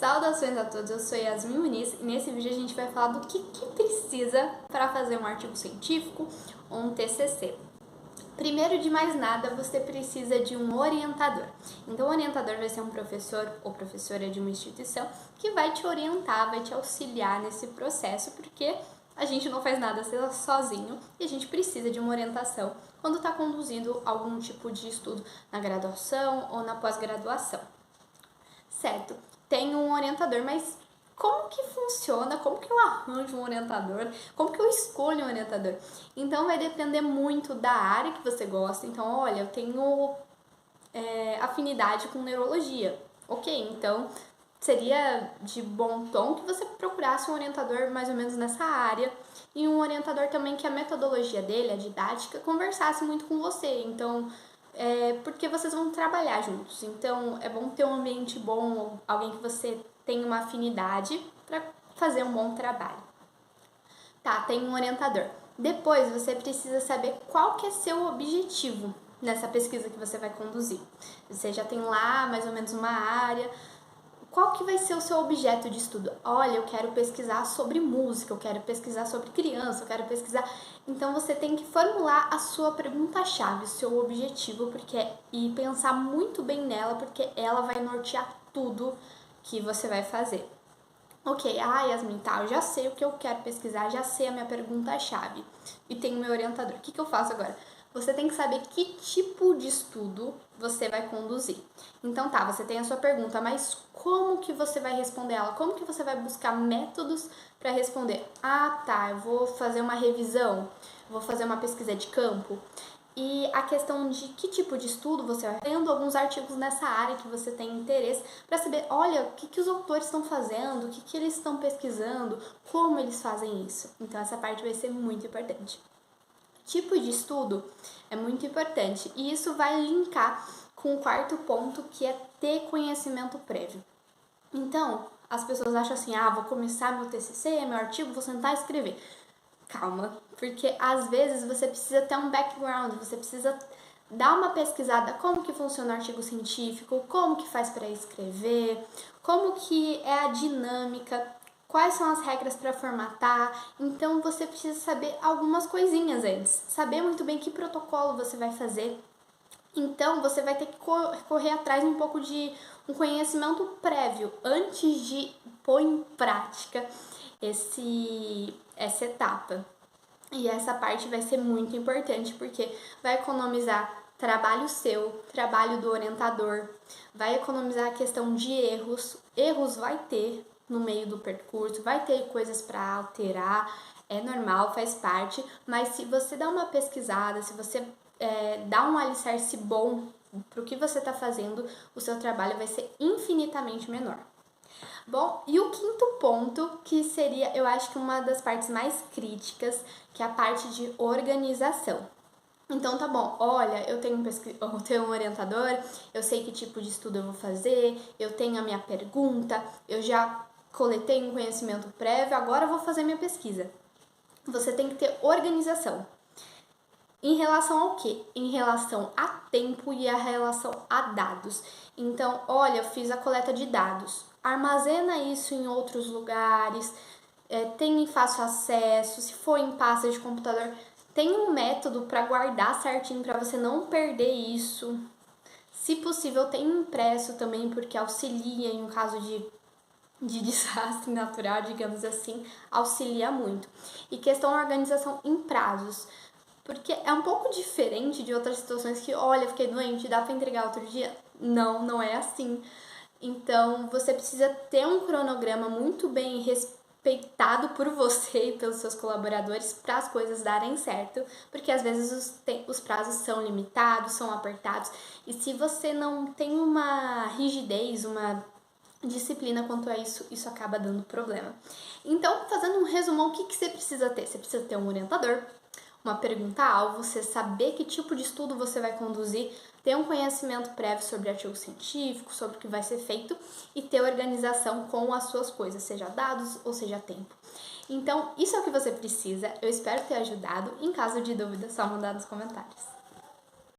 Saudações a todos, eu sou Yasmin Muniz e nesse vídeo a gente vai falar do que precisa para fazer um artigo científico ou um TCC. Primeiro de mais nada, você precisa de um orientador. Então, o orientador vai ser um professor ou professora de uma instituição que vai te orientar, vai te auxiliar nesse processo, porque a gente não faz nada sozinho e a gente precisa de uma orientação quando está conduzindo algum tipo de estudo na graduação ou na pós-graduação. Certo, tem um orientador, mas como que funciona? Como que eu arranjo um orientador? Como que eu escolho um orientador? Então vai depender muito da área que você gosta. Então, olha, eu tenho afinidade com neurologia. Ok, então seria de bom tom que você procurasse um orientador mais ou menos nessa área e um orientador também que a metodologia dele, a didática, conversasse muito com você. Então, porque vocês vão trabalhar juntos. Então, é bom ter um ambiente bom, alguém que você tem uma afinidade para fazer um bom trabalho. Tá, tem um orientador. Depois, você precisa saber qual que é seu objetivo nessa pesquisa que você vai conduzir. Você já tem lá mais ou menos uma área. Qual que vai ser o seu objeto de estudo? Olha, eu quero pesquisar sobre música, eu quero pesquisar sobre criança, eu quero pesquisar... Então, você tem que formular a sua pergunta-chave, o seu objetivo, e pensar muito bem nela, porque ela vai nortear tudo que você vai fazer. Ok, Yasmin, tá, eu já sei o que eu quero pesquisar, já sei a minha pergunta-chave e tenho meu orientador. O que eu faço agora? Você tem que saber que tipo de estudo você vai conduzir. Então tá, você tem a sua pergunta, mas como que você vai responder ela? Como que você vai buscar métodos para responder? Tá, eu vou fazer uma revisão, vou fazer uma pesquisa de campo. E a questão de que tipo de estudo você vai lendo alguns artigos nessa área que você tem interesse para saber, olha, o que os autores estão fazendo, o que eles estão pesquisando, como eles fazem isso. Então essa parte vai ser muito importante. Tipo de estudo é muito importante e isso vai linkar com o quarto ponto, que é ter conhecimento prévio. Então, as pessoas acham assim, vou começar meu TCC, meu artigo, vou sentar e escrever. Calma, porque às vezes você precisa ter um background, você precisa dar uma pesquisada como que funciona o artigo científico, como que faz para escrever, como que é a dinâmica, quais são as regras para formatar. Então você precisa saber algumas coisinhas antes, saber muito bem que protocolo você vai fazer. Então você vai ter que correr atrás um pouco de um conhecimento prévio antes de pôr em prática essa etapa. E essa parte vai ser muito importante porque vai economizar trabalho seu, trabalho do orientador, vai economizar a questão de erros. Erros vai ter no meio do percurso, vai ter coisas para alterar, é normal, faz parte, mas se você dá uma pesquisada, se você dá um alicerce bom para o que você está fazendo, o seu trabalho vai ser infinitamente menor. Bom, e o quinto ponto, que seria, eu acho que uma das partes mais críticas, que é a parte de organização. Então tá bom, olha, eu tenho um orientador, eu sei que tipo de estudo eu vou fazer, eu tenho a minha pergunta, eu já coletei um conhecimento prévio, agora eu vou fazer minha pesquisa. Você tem que ter organização. Em relação ao quê? Em relação a tempo e a relação a dados. Então, olha, eu fiz a coleta de dados. Armazena isso em outros lugares, tem em fácil acesso, se for em pasta de computador, tem um método para guardar certinho para você não perder isso. Se possível, tem impresso também, porque auxilia em um caso de desastre natural, digamos assim, auxilia muito. E questão da organização em prazos, porque é um pouco diferente de outras situações que, olha, fiquei doente, dá para entregar outro dia? Não é assim. Então, você precisa ter um cronograma muito bem respeitado por você e pelos seus colaboradores para as coisas darem certo, porque às vezes os prazos são limitados, são apertados, e se você não tem uma rigidez, uma disciplina quanto a isso, isso acaba dando problema. Então, fazendo um resumão, o que você precisa ter? Você precisa ter um orientador, uma pergunta-alvo, você saber que tipo de estudo você vai conduzir, ter um conhecimento prévio sobre artigo científico, sobre o que vai ser feito e ter organização com as suas coisas, seja dados ou seja tempo. Então, isso é o que você precisa. Eu espero ter ajudado. Em caso de dúvida, é só mandar nos comentários.